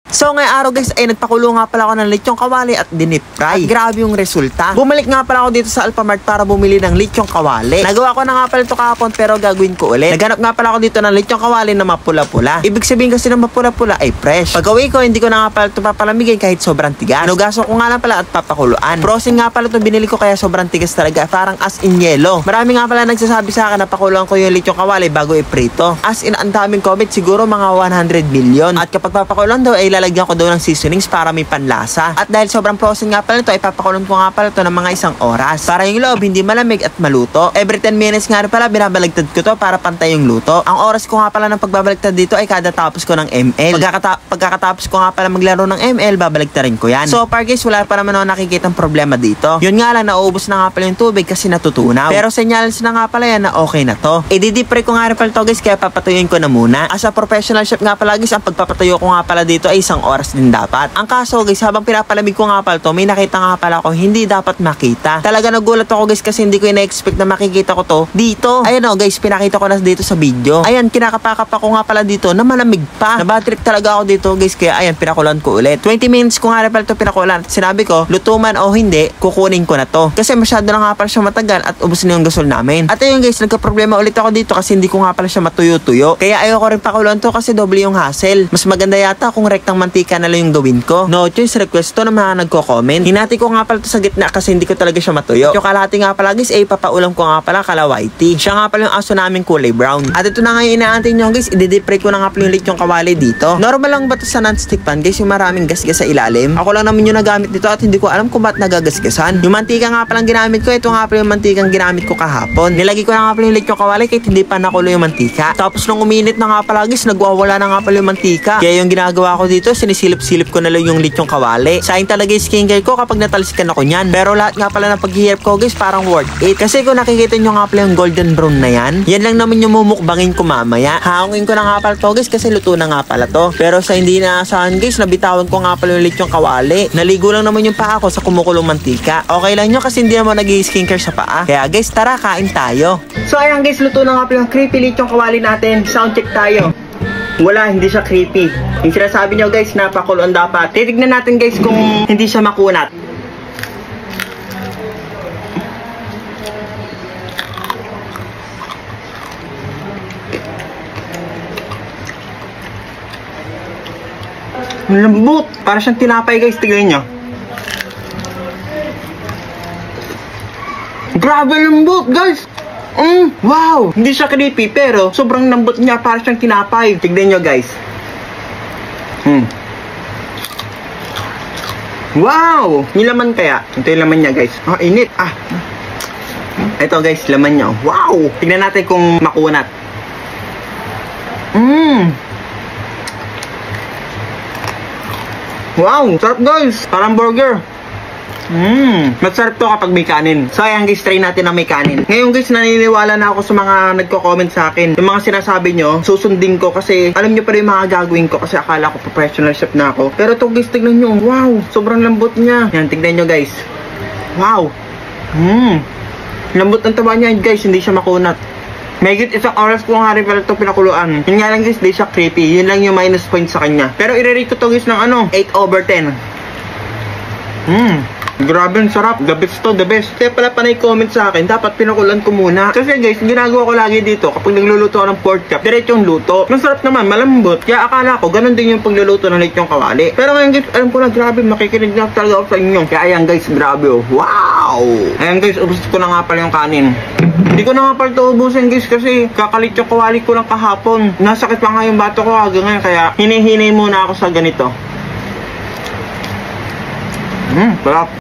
So ngayong araw guys ay nagpakulo nga pala ako ng lechong kawali at dinip-fry. At grabe yung resulta. Bumalik nga pala ako dito sa Alphamart para bumili ng lechong kawali. Nagawa ko na nga pala ito kahapon pero gagawin ko ulit. Naghanap nga pala ako dito ng lechong kawali na mapula-pula. Ibig sabihin kasi ng mapula-pula ay fresh. Pag-uwi ko hindi ko na nga pala ito papalamigin kahit sobrang tigas. Nugaso ko nga lang pala at papakuluan. Frozen nga pala ito binili ko kaya sobrang tigas talaga. Parang as in yellow. Marami nga pala nagsasabi sa akin na pakuluan ko yung lechong kawali bago iprito. As in ang daming comment, siguro mga 100 million. At kapag papakuluan daw ay lalagyan ko daw ng seasonings para may panlasa. At dahil sobrang frozen nga pala ito, ay papakulon ko nga pala ito ng mga 1 oras. Para yung loob hindi malamig at maluto. Every 10 minutes nga rin pala binabaligtad ko to para pantay yung luto. Ang oras ko nga pala ng pagbabaligtad dito ay kada tapos ko ng ML. Pagkakatapos ko nga pala maglaro ng ML, babaligtarin ko yan. So far guys, wala pa naman ako nakikitang problema dito. Yun nga lang, nauubos na nga pala yung tubig kasi natutunaw. Pero senyales na nga pala yan na okay na to. I-deep-fry ko nga rin pala to guys, kaya papatuyuin ko na muna. As a professional chef nga pala guys, ang pagpapatuyo ko nga pala dito ay 1 oras din dapat. Ang kaso guys, habang pinapalamig ko nga pala to, may nakita nga pala ako hindi dapat makita. Talaga nagulat ako guys kasi hindi ko ina-expect na makikita ko to dito. Ayan o guys, pinakita ko na dito sa video. Ayan, kinakapakapa ko nga pala dito na malamig pa. Nabad trip talaga ako dito guys, kaya ayan, pinakulan ko ulit. 20 minutes ko nga rin pala to pinakulan. Sinabi ko, luto man o hindi, kukunin ko na to. Kasi masyado na nga pala siya matagal at ubos na yung gasol namin. At ayun guys, nagka-problema ulit ako dito kasi hindi ko nga pala siya matuyo-tuyo. Kaya ayoko rin pakulan to kasi doble yung hassle. Mas maganda yata kung rektang mantika na lang yung gawin ko. No choice request to ng mga nagko-comment. Hinati ko nga pala to sa gitna kasi hindi ko talaga siya matuyo. Yung kalahati nga pala guys ay papaulam ko nga pala kalawaiti. Siya nga pala yung aso namin kulay brown. At ito na nga yung inaantay nyo guys, i-deep-fry ko na nga pala yung lechong kawali dito. Normal lang ba to sa non-stick pan guys, yung maraming gasgas sa ilalim? Ako lang naman yung nagamit dito at hindi ko alam kung ba't nagagasgasan. Yung mantika nga palang ginamit ko, ito nga pala yung mantikang ginamit ko kahapon. Nilagay ko na nga pala yung lechong kawali kahit hindi pa nakulo yung mantika. Tapos nung uminit na nga pala guys, nagwawala na nga pala yung mantika. Kaya yung ginagawa ko dito, sinisilip-silip ko na lang yung lechong kawali. Sayang talaga yung skincare ko kapag natalsikan ako niyan. Pero lahat nga pala ng paghihirap ko guys, parang worth it. Kasi kung nakikita nyo nga pala yung golden brown na yan lang naman yung mumukbangin ko mamaya. Hangin ko na nga pala to guys kasi luto na nga pala to. Pero sa hindi naasahan guys, nabitawan ko nga pala yung lechong kawali. Naligo lang naman yung paa ko sa kumukulong mantika. Okay lang nyo kasi hindi naman nag-skincare sa paa. Kaya guys, tara kain tayo. So ayan guys, luto na nga pala yung creepy lechong kawali natin. Sound check tayo. Wala, hindi siya creepy. Yung sinasabi nyo guys, napakuloan dapat. Titignan natin guys kung hindi siya makunat. Lambot! Para siyang tinapay guys, tignan nyo. Grabe lambot guys! Wow! Hindi siya creepy pero sobrang lambot niya, para siyang tinapay. Tignan nyo guys. Wow! Yung laman kaya. Ito yung laman niya guys. Init. Ito guys, laman niya. Wow! Tignan natin kung makunat. Wow! Sarap guys! Parang burger. Masarap to kapag may kanin. So ayan guys, try natin na may kanin. Ngayon guys, naniniwala na ako sa mga nagko-comment sa akin. Yung mga sinasabi nyo, susundin ko kasi alam nyo pa rin yung mga gagawin ko kasi akala ko professional chef na ako. Pero to guys, tignan nyo. Wow! Sobrang lambot niya. Yan, tignan nyo guys. Wow! Lambot ng taba niya guys, hindi siya makunat. Megit 1 oras ko nga rin pala ito pinakuluan. Yun nga lang guys, di siya creepy. Yun lang yung minus point sa kanya. Pero i-rate ko to guys ng 8/10. Grabe, ang sarap. The best to, the best. Kaya pala panay comment sa akin, dapat pinakulan ko muna. Kasi guys, ginagawa ko lagi dito, kapag nagluluto ako ng pork chop, diretsong luto. Masarap naman, malambot. Kaya akala ko, ganun din yung pagluluto ng lechong kawali. Pero ngayon guys, alam ko na, grabe, makikinig na talaga ako sa inyo. Kaya ayan guys, grabe oh. Wow! Ayan guys, ubus ko na nga pala yung kanin. Hindi ko na nga pala ito ubusin guys kasi kakalechong kawali ko lang kahapon. Nasakit pa nga yung bato ko hanggang ngayon, kaya hinihinay muna ako sa ganito. Sarap.